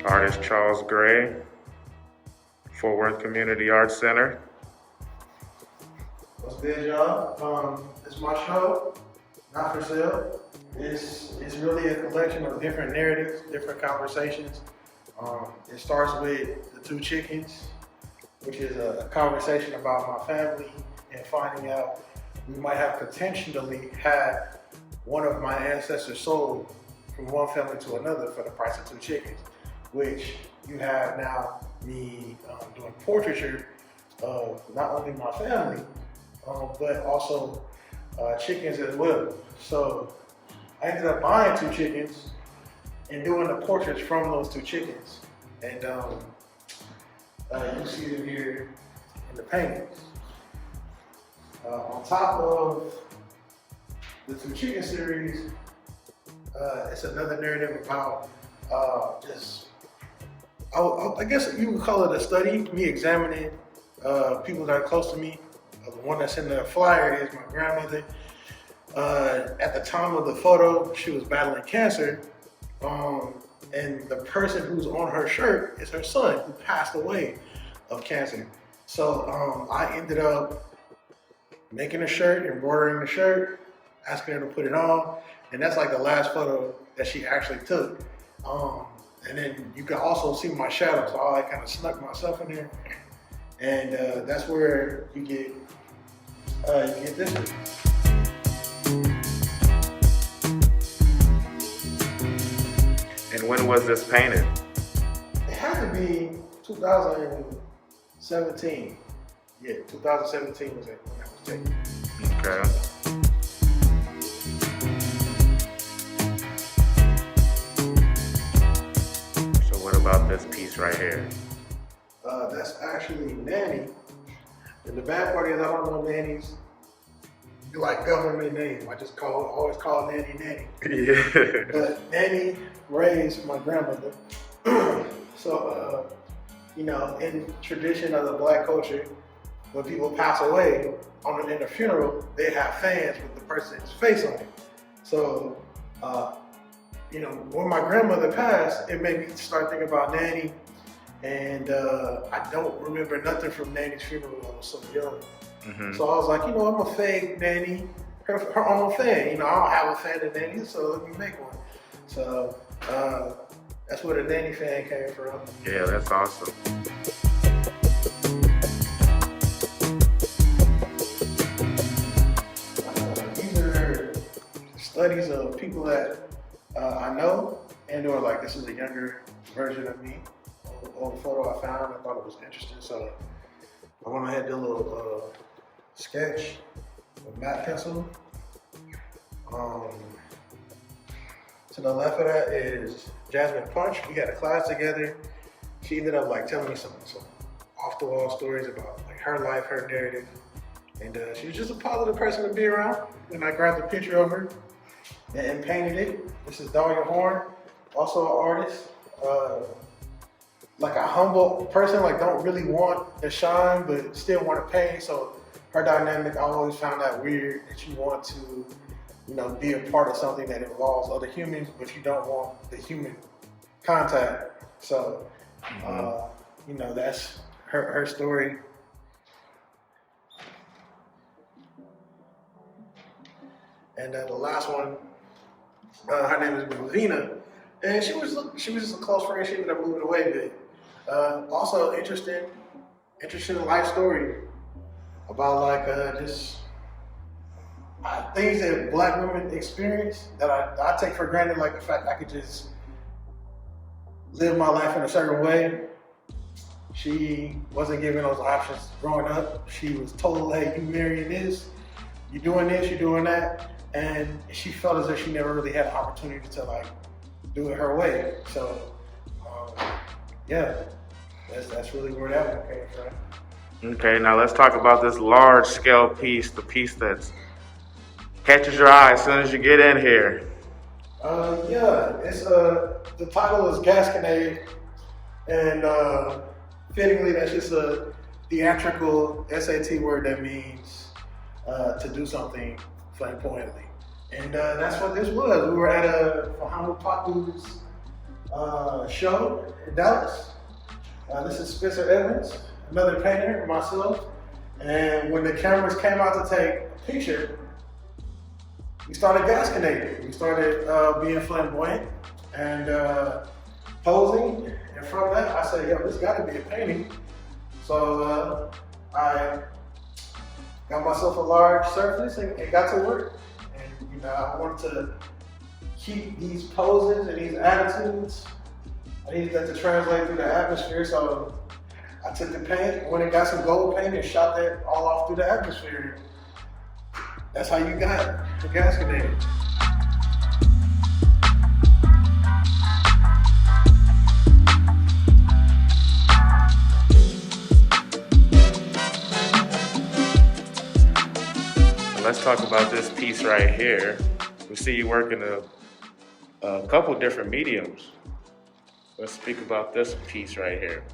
Artist Charles Gray, Fort Worth Community Arts Center. What's good, y'all? It's my show, Not For Sale. It's really a collection of different narratives, different conversations. It starts with The Two Chickens, which is a conversation about my family and finding out we might have potentially had one of my ancestors sold from one family to another for the price of two chickens, which you have now me doing portraiture of not only my family, but also chickens as well. So I ended up buying two chickens and doing the portraits from those two chickens. And you see them here in the paintings. On top of the Two Chicken series, it's another narrative about I guess you would call it a study, me examining people that are close to me. The one that's in the flyer is my grandmother. At the time of the photo, she was battling cancer. And the person who's on her shirt is her son, who passed away of cancer. So I ended up making a shirt, embroidering the shirt, asking her to put it on. And that's like the last photo that she actually took. And then you can also see my shadow, so I kind of snuck myself in there. And that's where you get this one. And when was this painted? It had to be 2017. Yeah, 2017 was it when that was taken. Okay. So what about this piece right here? That's actually Nanny. And the bad part is I don't know Nanny's like government name. I just always call Nanny Nanny. Yeah. But Nanny raised my grandmother. So, in tradition of the Black culture, when people pass away in a funeral, they have fans with the person's face on it. So, when my grandmother passed, it made me start thinking about Nanny. And I don't remember nothing from Nanny's funeral. I was so young. Mm-hmm. So I was like, I'm a fake Nanny, her own fan. I don't have a fan of Nanny, so let me make one. So that's where the Nanny fan came from. Yeah, that's awesome. These are studies of people that I know, and/or like this is a younger version of me. Old photo I found, I thought it was interesting, so I went ahead and did a little sketch with matte pencil. To the left of that is Jasmine Punch. We had a class together. She ended up telling me some off-the-wall stories about her life, her narrative, and she was just a positive person to be around. And I grabbed a picture of her and painted it. This is Dahlia Horn, also an artist. A humble person, don't really want to shine, but still want to paint. So her dynamic, I always found that weird, that you want to, be a part of something that involves other humans, but you don't want the human contact. So, that's her story. And the last one, her name is Melvina, and she was just a close friend. She ended up moving away, but also interesting life story about just things that Black women experience that I take for granted, like the fact I could just live my life in a certain way. She wasn't given those options growing up. She was told, hey, you marrying this, you doing this, you doing that, and she felt as if she never really had an opportunity to do it her way. So that's really where that one came from. Okay, now let's talk about this large scale piece, the piece that catches your eye as soon as you get in here. It's the title is Gasconade, and fittingly that's just a theatrical SAT word that means to do something flamboyantly. And that's what this was. We were at a Muhammad Paku's show in Dallas. This is Spencer Evans, another painter, myself. And when the cameras came out to take a picture, we started gascinating. We started being flamboyant and posing. And from that, I said, yo, this got to be a painting. So I got myself a large surface and got to work. And I wanted to keep these poses and these attitudes. I needed that to translate through the atmosphere. So I took the paint, went and got some gold paint and shot that all off through the atmosphere. That's how you got the gascinated. Let's talk about this piece right here. We see you working a couple different mediums. Let's speak about this piece right here.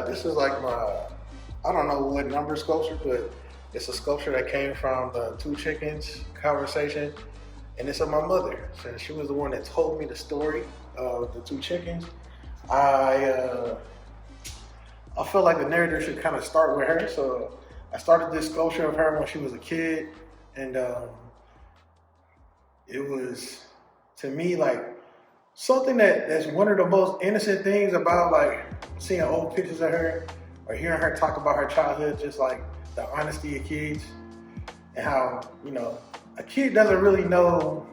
This is like I don't know what number sculpture, but it's a sculpture that came from the Two Chickens conversation, and it's of my mother. So she was the one that told me the story of the Two Chickens. I feel like the narrative should kind of start with her, so I started this sculpture of her when she was a kid, and it was, to me, like something that's one of the most innocent things about like seeing old pictures of her or hearing her talk about her childhood, just like the honesty of kids and how, a kid doesn't really know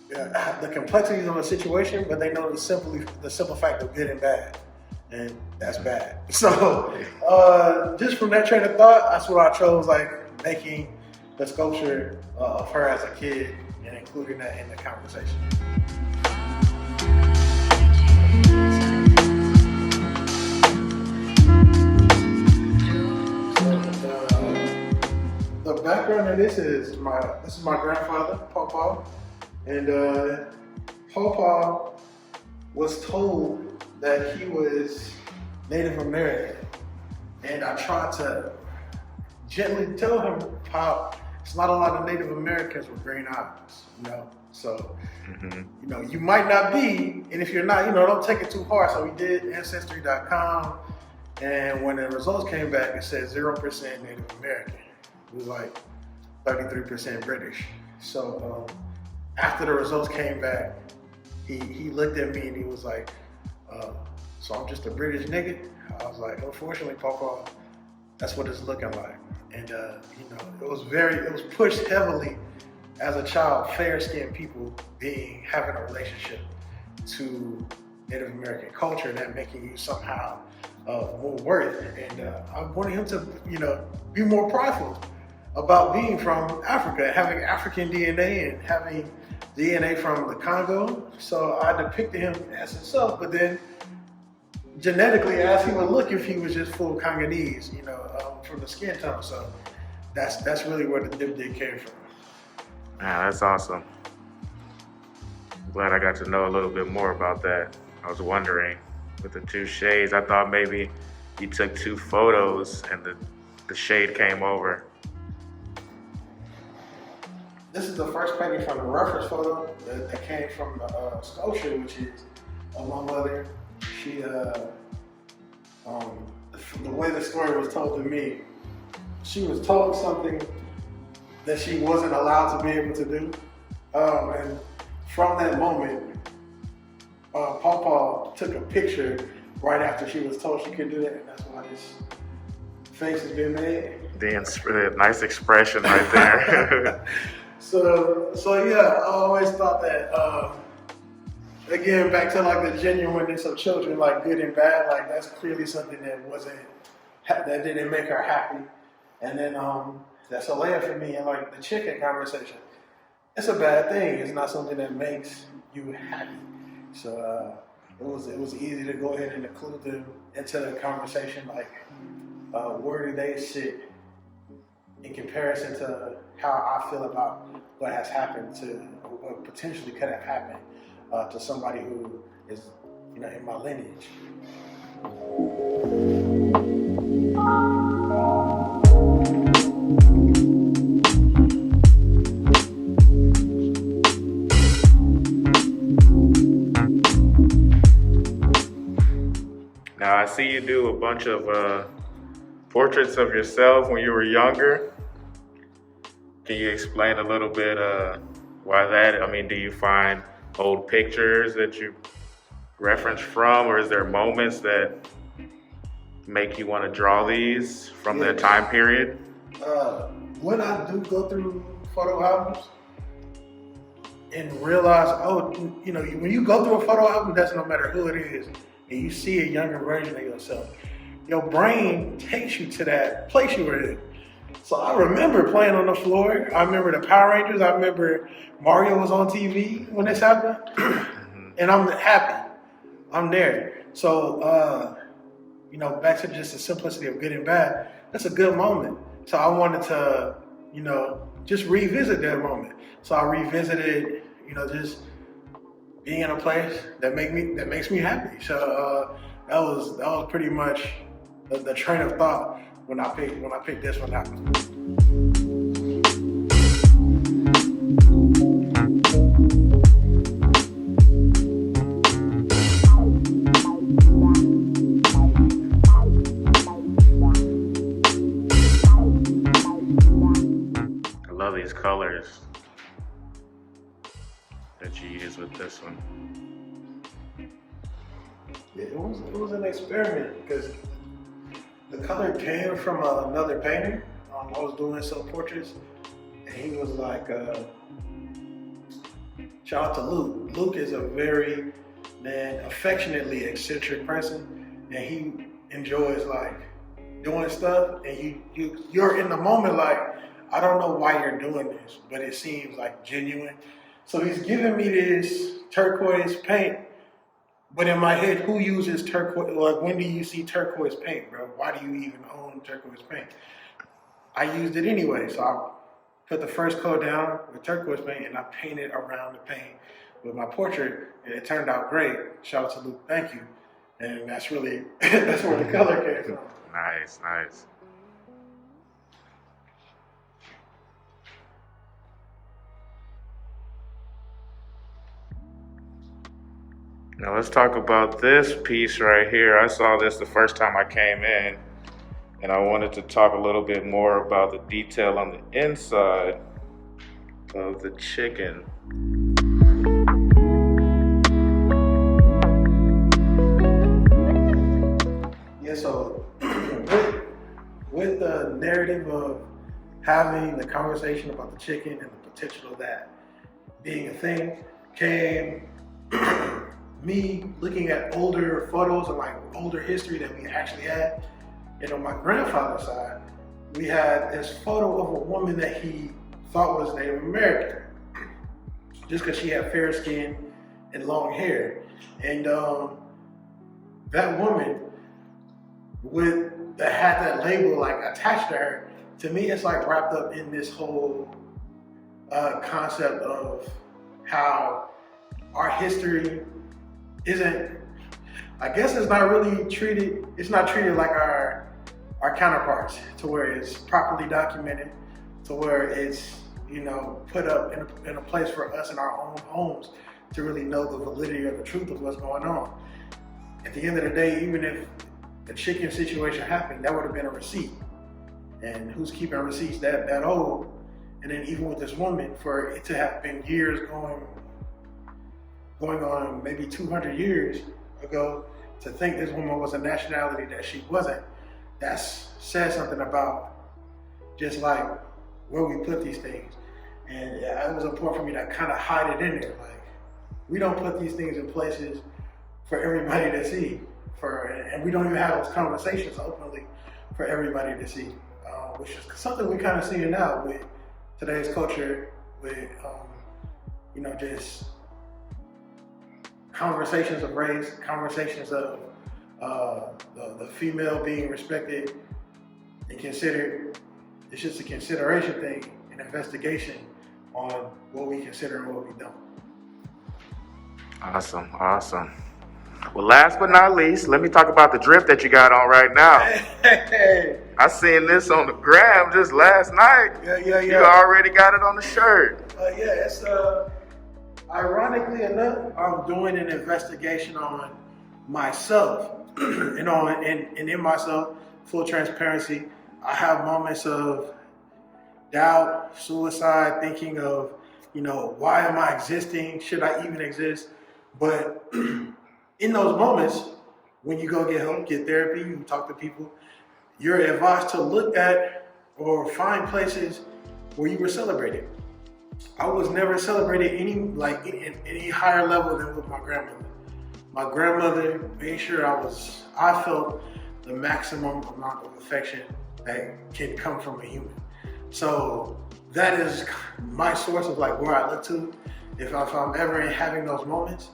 the complexities of a situation, but they know the simple fact of good and bad, and that's bad. So just from that train of thought, that's what I chose, like making the sculpture of her as a kid and including that in the conversation. The background of this is my grandfather, Pawpaw, and Pawpaw was told that he was Native American, and I tried to gently tell him how it's not a lot of Native Americans with green eyes, So, you might not be, and if you're not, don't take it too hard. So we did Ancestry.com, and when the results came back, it said 0% Native American. It was like 33% British. So after the results came back, he looked at me and he was like, so I'm just a British nigga? I was like, unfortunately, Pawpaw, that's what it's looking like. And it was pushed heavily as a child, fair-skinned people having a relationship to Native American culture and that making you somehow more worth. And I wanted him to, be more prideful about being from Africa, having African DNA and having DNA from the Congo. So I depicted him as himself, but then genetically as he would look if he was just full Congolese, from the skin tone. So that's really where the diptych came from. Man, that's awesome. I'm glad I got to know a little bit more about that. I was wondering, with the two shades, I thought maybe you took two photos and the shade came over. This is the first painting from the reference photo that came from the sculpture, which is of my mother. She, the way the story was told to me, she was told something that she wasn't allowed to be able to do. And from that moment, Pawpaw took a picture right after she was told she could do that, and that's why this face has been made. The nice expression right there. So yeah, I always thought that, again, back to like the genuineness of children, like good and bad, like that's clearly something that didn't make her happy. And then that's a layer for me. And like the chicken conversation, it's a bad thing. It's not something that makes you happy. So it was easy to go ahead and include them into the conversation. Like, where do they sit in comparison to how I feel about what has happened to, or what potentially could have happened to somebody who is, in my lineage. Now I see you do a bunch of portraits of yourself when you were younger. Can you explain a little bit why that? I mean, do you find old pictures that you reference from, or is there moments that make you want to draw these from that time period? When I do go through photo albums and realize, oh, you know, when you go through a photo album, that's no matter who it is, and you see a younger version of yourself, your brain takes you to that place you were in. So I remember playing on the floor. I remember the Power Rangers. I remember Mario was on TV when this happened. And I'm happy. I'm there. So, you know, back to just the simplicity of good and bad, that's a good moment. So I wanted to, you know, just revisit that moment. So I revisited, you know, just being in a place that makes me happy. So that was pretty much the train of thought when I picked this one out. I love these colors that you use with this one. Yeah, it was an experiment because the color came from another painter. I was doing some portraits, and he was like, shout out to Luke. Luke is a very, affectionately eccentric person, and he enjoys like doing stuff, and you're in the moment like, I don't know why you're doing this, but it seems like genuine. So he's giving me this turquoise paint. But in my head, who uses turquoise? Like, when do you see turquoise paint, bro? Why do you even own turquoise paint? I used it anyway, so I put the first coat down with turquoise paint, and I painted around the paint with my portrait, and it turned out great. Shout out to Luke, thank you. And that's really, that's where the color came from. Nice, nice. Now let's talk about this piece right here. I saw this the first time I came in, and I wanted to talk a little bit more about the detail on the inside of the chicken. Yeah, so with the narrative of having the conversation about the chicken and the potential of that being a thing came me looking at older photos and like older history that we actually had. And on my grandfather's side, we had this photo of a woman that he thought was Native American, just because she had fair skin and long hair. And that woman had that label like attached to her, to me it's like wrapped up in this whole concept of how our history isn't, I guess it's not treated like our counterparts, to where it's properly documented, to where it's, you know, put up in a place for us in our own homes to really know the validity or the truth of what's going on. At the end of the day, even if the chicken situation happened, that would have been a receipt. And who's keeping receipts that old? And then even with this woman, for it to have been years going on, maybe 200 years ago, to think this woman was a nationality that she wasn't, that says something about just like where we put these things. And it was important for me to kind of hide it in there. Like, we don't put these things in places for everybody to see, and we don't even have those conversations openly for everybody to see, which is something we kind of see now with today's culture, with you know, just conversations of race, conversations of the female being respected and considered. It's just a consideration thing, an investigation on what we consider and what we don't. Awesome, awesome. Well, last but not least, let me talk about the drip that you got on right now. Hey. I seen this on the gram just last night. Yeah. You already got it on the shirt. Yeah, it's ironically enough, I'm doing an investigation on myself. And in myself, full transparency, I have moments of doubt, suicide, thinking of, why am I existing? Should I even exist? But in those moments, when you go get help, get therapy, you talk to people, you're advised to look at or find places where you were celebrated. I was never celebrated in any higher level than with my grandmother. My grandmother made sure I felt the maximum amount of affection that can come from a human. So that is my source of like where I look to if I'm ever having those moments.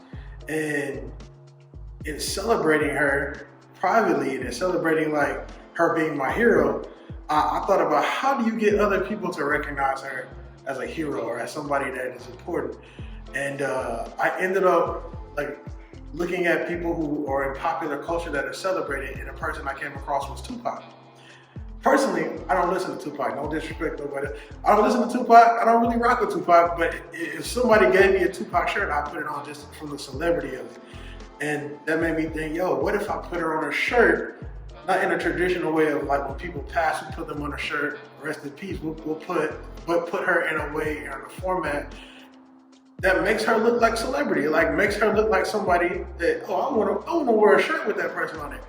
And in celebrating her privately and in celebrating like her being my hero, I thought about how do you get other people to recognize her as a hero or as somebody that is important. And I ended up like looking at people who are in popular culture that are celebrated, and a person I came across was Tupac. Personally, I don't listen to Tupac, no disrespect, nobody. I don't listen to Tupac, I don't really rock with Tupac, but if somebody gave me a Tupac shirt, I'd put it on just from the celebrity of it. And that made me think, yo, what if I put her on a shirt, not in a traditional way of like when people pass, we put them on a shirt, rest in peace, we'll put her in a way, in a format that makes her look like celebrity, like makes her look like somebody that, I want to wear a shirt with that person on it.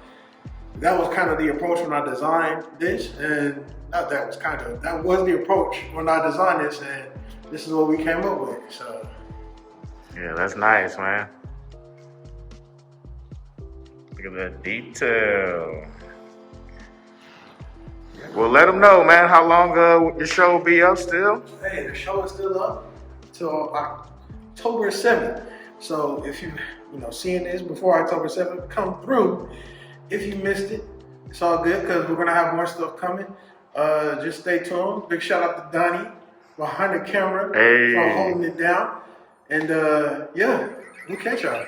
That was kind of the approach when I designed this, and that was the approach when I designed this, and this is what we came up with. So Yeah, that's nice, man. Look at that detail. Well, let them know, man, how long your show will be up still. hey, the show is still up till October 7th. So if you seeing this before October 7th, come through. If you missed it, it's all good because we're gonna have more stuff coming. Just stay tuned. Big shout out to Donnie behind the camera for holding it down. And yeah, we'll catch y'all.